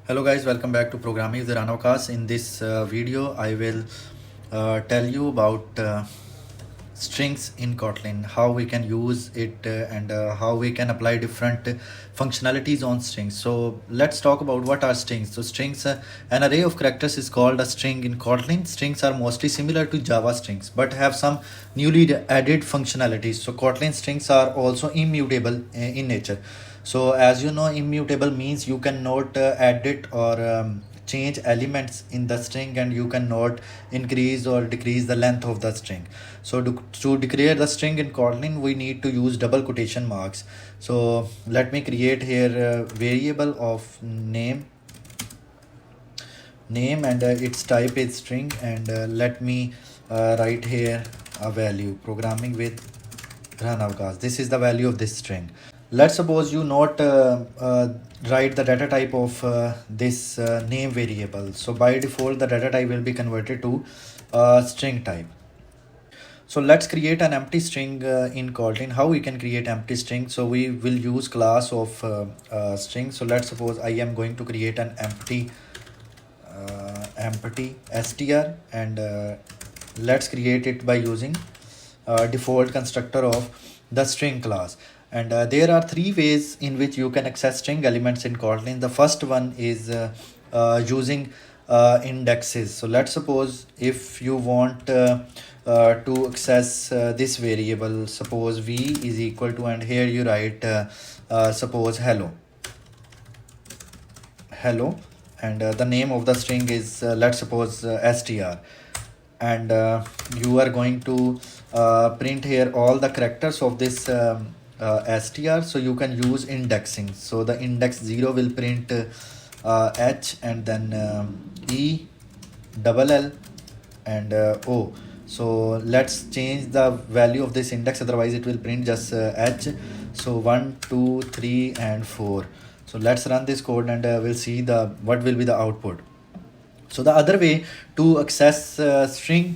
Hello guys, welcome back to programming with Rana Waqas. In this video, I will tell you about strings in Kotlin, how we can use it and how we can apply different functionalities on strings. So let's talk about what are strings. So strings, an array of characters is called a string in Kotlin. Strings are mostly similar to Java strings, but have some newly added functionalities. So Kotlin strings are also immutable in nature. So as you know, immutable means you cannot edit or change elements in the string, and you cannot increase or decrease the length of the string. So to declare the string in Kotlin, we need to use double quotation marks. So let me create here a variable of name and its type is string, and let me write here a value programming with Rana Waqas. This is the value of this string. Let's suppose you not write the data type of this name variable. So by default, the data type will be converted to string type. So let's create an empty string in Kotlin. How we can create empty string? So we will use class of string. So let's suppose I am going to create an empty str, and let's create it by using default constructor of the string class. And there are three ways in which you can access string elements in Kotlin. The first one is using indexes. So let's suppose if you want to access this variable, suppose v is equal to, and here you write suppose hello, and the name of the string is let's suppose str, and you are going to print here all the characters of this str. So you can use indexing. So the index 0 will print h, and then e, double l, and o. So let's change the value of this index, otherwise it will print just h. So 1 2 3 and 4. So let's run this code, and we'll see what will be the output. So the other way to access string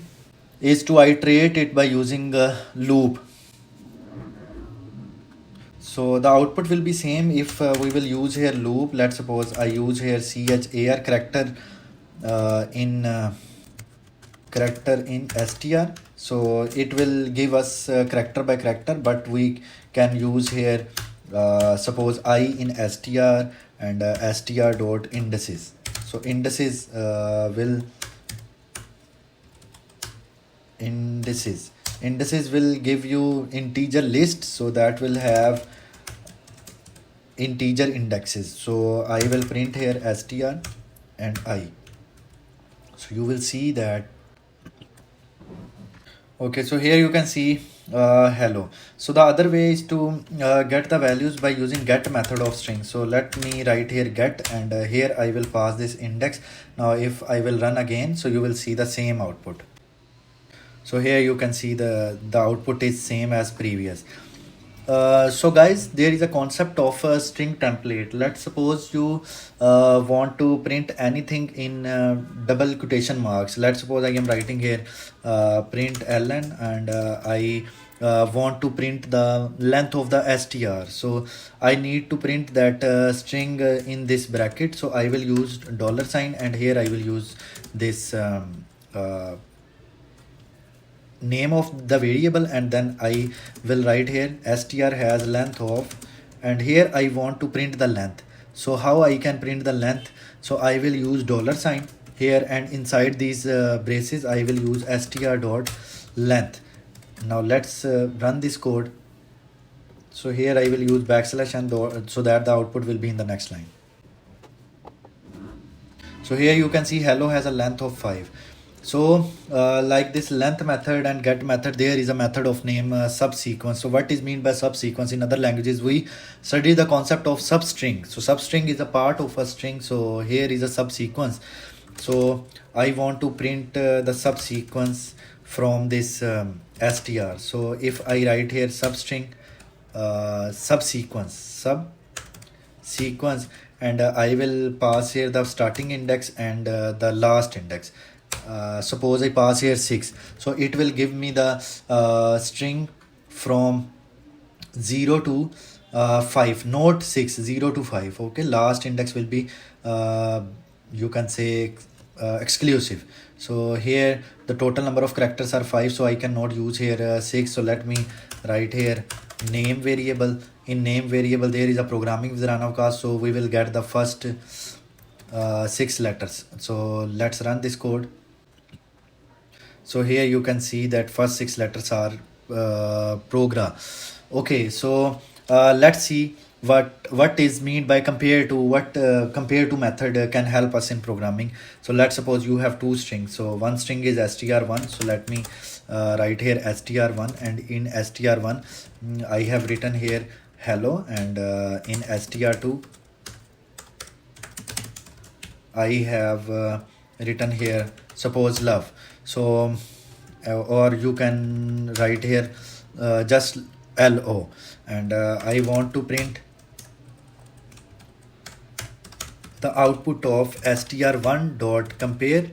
is to iterate it by using loop. So the output will be same if we will use here loop. Let's suppose I use here char character in str. So it will give us character by character, but we can use here suppose I in str and str dot indices. So indices will give you integer list, so that will have integer indexes. So I will print here str and I. So you will see that. Okay, so here you can see hello. So the other way is to get the values by using get method of string. So let me write here get, and here I will pass this index. Now if I will run again, so you will see the same output. So here you can see the output is same as previous. So guys, there is a concept of a string template. Let's suppose you want to print anything in double quotation marks. Let's suppose I am writing here print ln, and I want to print the length of the str. So I need to print that string in this bracket. So I will use $sign, and here I will use this name of the variable, and then I will write here str has length of, and here I want to print the length. So how I can print the length? So I will use $sign here, and inside these braces I will use str dot length. Now let's run this code. So here I will use backslash and so that the output will be in the next line. So here you can see hello has a length of 5. So like this length method and get method, there is a method of name subsequence. So what is mean by subsequence? In other languages we study the concept of substring. So substring is a part of a string. So here is a subsequence. So I want to print the subsequence from this str. So if I write here substring subsequence, and I will pass here the starting index and the last index. Suppose I pass here 6. So it will give me the string from 0 to 5, not 6, 0 to 5. Okay, last index will be you can say exclusive. So here the total number of characters are 5, so I cannot use here 6. So let me write here name variable. In name variable there is a programming with Rana Waqas, so we will get the first 6 letters. So let's run this code. So here you can see that first 6 letters are program. Okay, so let's see what is mean by compare to. What compare to method can help us in programming. So let's suppose you have two strings. So one string is str1. So let me write here str1, and in str1 I have written here hello, and in str2 I have written here suppose love. So or you can write here just lo, and I want to print the output of str1 dot compare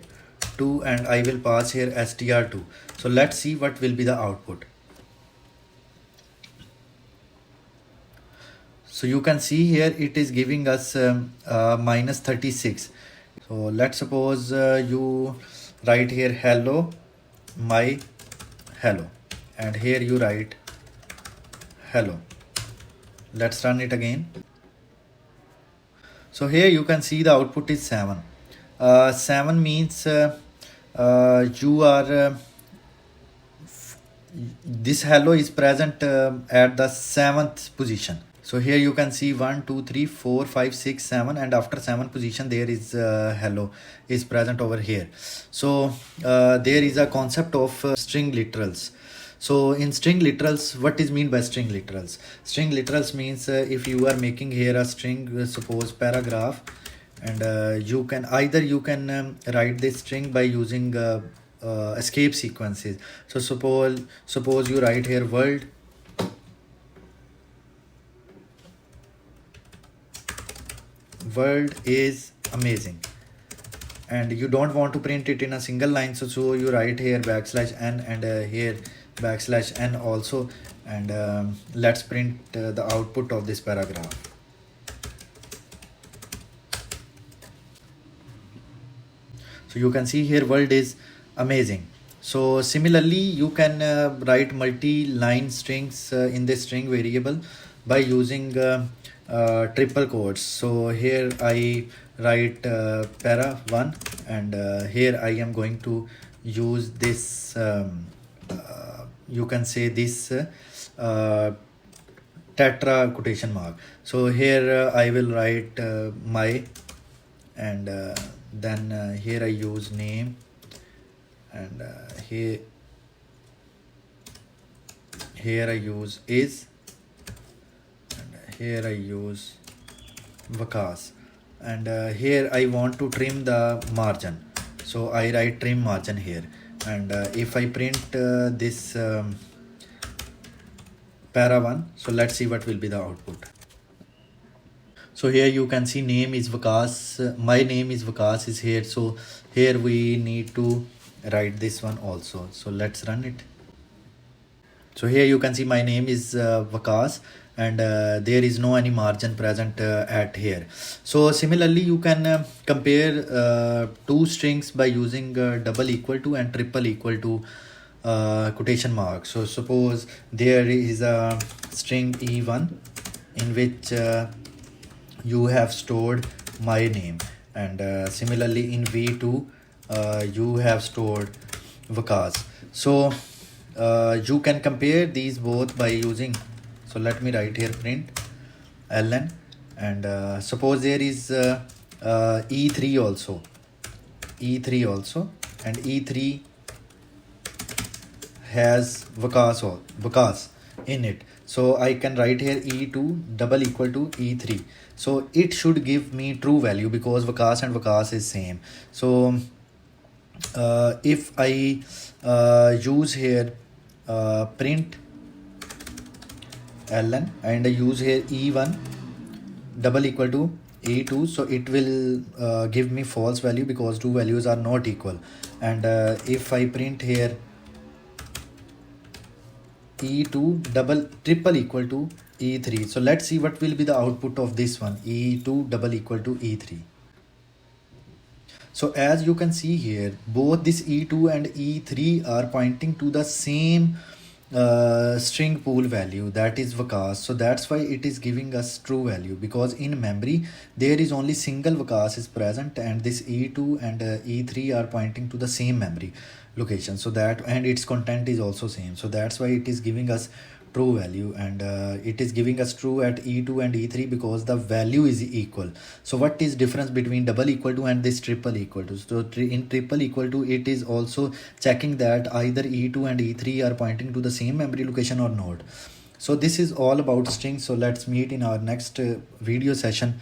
to, and I will pass here str2. So let's see what will be the output. So you can see here it is giving us minus 36. So let's suppose you write here hello my hello, and here you write hello. Let's run it again. So here you can see the output is 7. 7 means you are this hello is present at the 7th position. So here you can see 1 2 3 4 5 6 7, and after 7 position there is hello is present over here. So there is a concept of string literals. So in string literals, what is mean by string literals? String literals means if you are making here a string, suppose paragraph, and you can either write this string by using escape sequences. So suppose you write here world is amazing, and you don't want to print it in a single line, so you write here \n, and here \n also, and let's print the output of this paragraph. So you can see here world is amazing. So similarly you can write multi-line strings in this string variable by using triple quotes. So here I write para1, and here I am going to use this you can say this tetra quotation mark. So here I will write my, and then here I use name, and here I use is, and here I use Waqas, and here I want to trim the margin, so I write trim margin here, and if I print this para1, so let's see what will be the output. So here you can see name is Waqas, my name is Waqas is here, so here we need to write this one also. So let's run it. So here you can see my name is Waqas, and there is no any margin present at here. So similarly you can compare two strings by using double equal to and triple equal to quotation mark. So suppose there is a string e1 in which you have stored my name, and similarly in v2 you have stored Waqas. So you can compare these both by using, so let me write here print ln, and suppose there is e3 also, and e3 has Waqas in it. So I can write here e2 double equal to e3. So it should give me true value because Waqas and Waqas is same. So if I use here print ln, and I use here e1 double equal to e2, so it will give me false value because two values are not equal. And if I print here e2 double triple equal to e3. So let's see what will be the output of this one, e2 double equal to e3. So as you can see here, both this e2 and e3 are pointing to the same string pool value, that is Waqas. So that's why it is giving us true value, because in memory there is only single Waqas is present, and this e2 and e3 are pointing to the same memory location. So that, and its content is also same. So that's why it is giving us true value, and it is giving us true at e2 and e3 because the value is equal. So what is difference between double equal to and this triple equal to? So in triple equal to, it is also checking that either e2 and e3 are pointing to the same memory location or not. So this is all about strings. So let's meet in our next video session.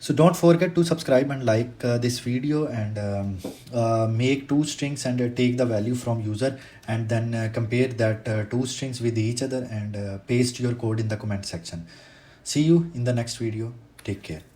So don't forget to subscribe and like this video, and make two strings and take the value from user, and then compare that two strings with each other, and paste your code in the comment section. See you in the next video. Take care.